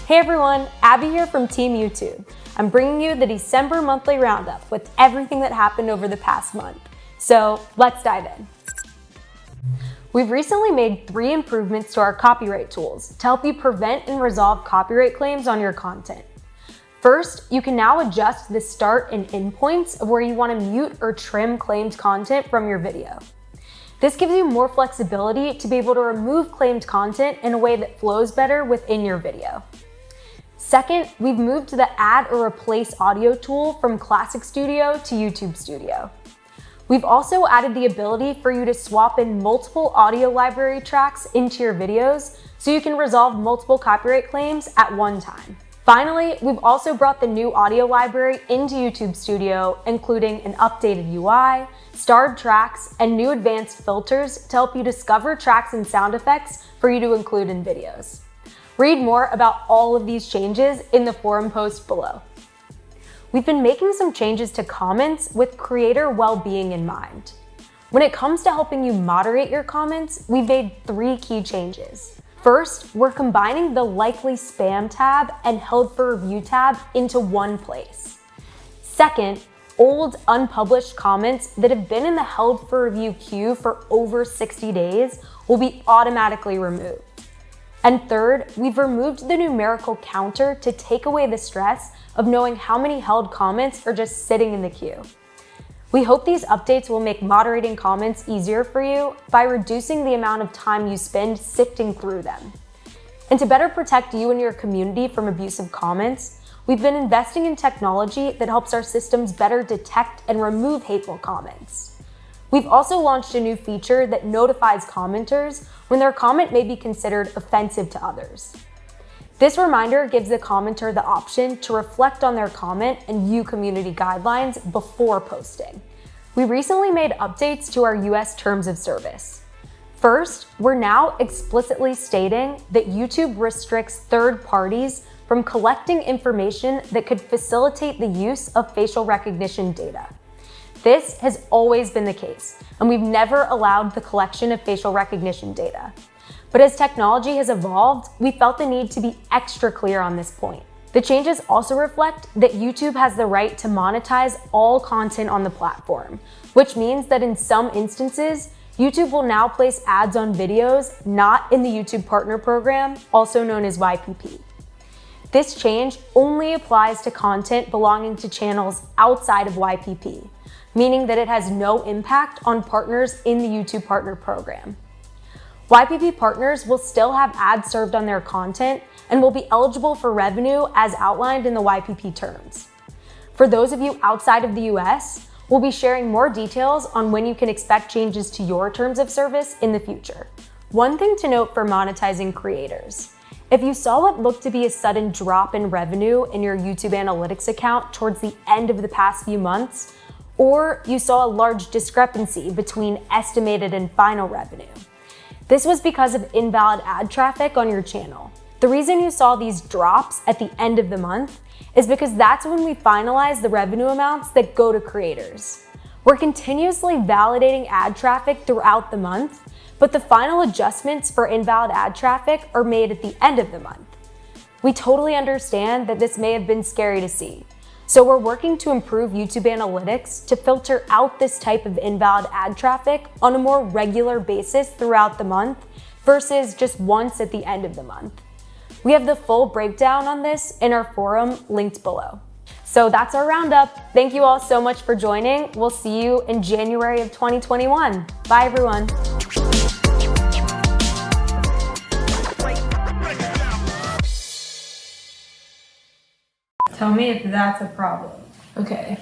Hey everyone, Abby here from Team YouTube. I'm bringing you the December monthly roundup with everything that happened over the past month. So let's dive in. We've recently made 3 improvements to our copyright tools to help you prevent and resolve copyright claims on your content. First, you can now adjust the start and end points of where you want to mute or trim claimed content from your video. This gives you more flexibility to be able to remove claimed content in a way that flows better within your video. Second, we've moved the Add or Replace Audio tool from Classic Studio to YouTube Studio. We've also added the ability for you to swap in multiple audio library tracks into your videos so you can resolve multiple copyright claims at one time. Finally, we've also brought the new audio library into YouTube Studio, including an updated UI, starred tracks, and new advanced filters to help you discover tracks and sound effects for you to include in videos. Read more about all of these changes in the forum post below. We've been making some changes to comments with creator well-being in mind. When it comes to helping you moderate your comments, we've made 3 key changes. First, we're combining the likely spam tab and held for review tab into one place. Second, old unpublished comments that have been in the held for review queue for over 60 days will be automatically removed. And third, we've removed the numerical counter to take away the stress of knowing how many held comments are just sitting in the queue. We hope these updates will make moderating comments easier for you by reducing the amount of time you spend sifting through them. And to better protect you and your community from abusive comments, we've been investing in technology that helps our systems better detect and remove hateful comments. We've also launched a new feature that notifies commenters when their comment may be considered offensive to others. This reminder gives the commenter the option to reflect on their comment and view community guidelines before posting. We recently made updates to our US Terms of Service. First, we're now explicitly stating that YouTube restricts third parties from collecting information that could facilitate the use of facial recognition data. This has always been the case, and we've never allowed the collection of facial recognition data. But as technology has evolved, we felt the need to be extra clear on this point. The changes also reflect that YouTube has the right to monetize all content on the platform, which means that in some instances, YouTube will now place ads on videos not in the YouTube Partner Program, also known as YPP. This change only applies to content belonging to channels outside of YPP, meaning that it has no impact on partners in the YouTube Partner Program. YPP partners will still have ads served on their content and will be eligible for revenue as outlined in the YPP terms. For those of you outside of the US, we'll be sharing more details on when you can expect changes to your terms of service in the future. One thing to note for monetizing creators: if you saw what looked to be a sudden drop in revenue in your YouTube Analytics account towards the end of the past few months, or you saw a large discrepancy between estimated and final revenue, this was because of invalid ad traffic on your channel. The reason you saw these drops at the end of the month is because that's when we finalize the revenue amounts that go to creators. We're continuously validating ad traffic throughout the month, but the final adjustments for invalid ad traffic are made at the end of the month. We totally understand that this may have been scary to see, so we're working to improve YouTube Analytics to filter out this type of invalid ad traffic on a more regular basis throughout the month versus just once at the end of the month. We have the full breakdown on this in our forum linked below. So that's our roundup. Thank you all so much for joining. We'll see you in January of 2021. Bye everyone. Tell me if that's a problem. Okay.